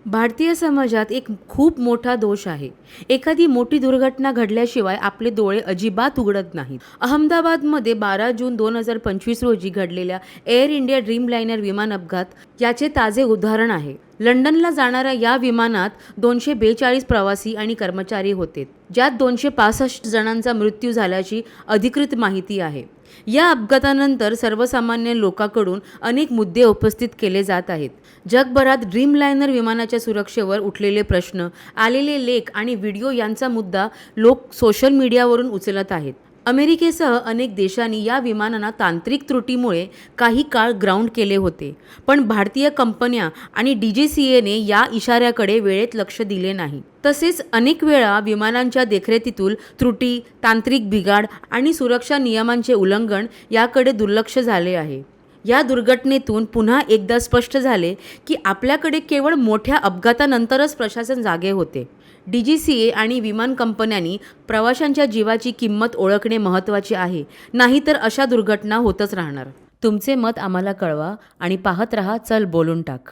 भारतीय समाजात एक खूप मोठा दोष आहे. एखादी मोठी दुर्घटना घडल्याशिवाय आपले डोळे अजिबात उघडत नाहीत. अहमदाबादमध्ये 12 जून 2025 रोजी घडलेल्या एअर इंडिया ड्रीमलाइनर विमान अपघात याचे ताजे उदाहरण आहे. लंडनला जाणाऱ्या या विमानात 242 प्रवासी आणि कर्मचारी होते, ज्यात 265 जणांचा मृत्यू झाल्याची अधिकृत माहिती आहे. या अपघातानंतर सर्वसामान्य लोकांकडून अनेक मुद्दे उपस्थित केले जात आहेत. जगभरात ड्रीमलाइनर विमानाच्या सुरक्षेवर उठलेले प्रश्न, आलेले लेख आणि व्हिडिओ यांचा मुद्दा लोक सोशल मीडियावरून उचलत आहेत. अमेरिकेसह अनेक देशांनी या विमानांना तांत्रिक त्रुटीमुळे काही काळ ग्राउंड केले होते, पण भारतीय कंपन्या आणि DGCAने या इशाऱ्याकडे वेळेत लक्ष दिले नाही. तसेच अनेक वेळा विमानांच्या देखरेखीतील त्रुटी, तांत्रिक बिघाड आणि सुरक्षा नियमांचे उल्लंघन याकडे दुर्लक्ष झाले आहे. या दुर्घटनेतून पुन्हा एकदा स्पष्ट झाले की आपल्याकडे केवळ मोठ्या अपघातानंतरच प्रशासन जागे होते. DGCA आणि विमान कंपन्यांनी प्रवाशांच्या जीवाची किंमत ओळखणे महत्त्वाचे आहे, नाहीतर अशा दुर्घटना होतच राहणार. तुमचे मत आम्हाला कळवा आणि पाहत रहा चल बोलून टाक.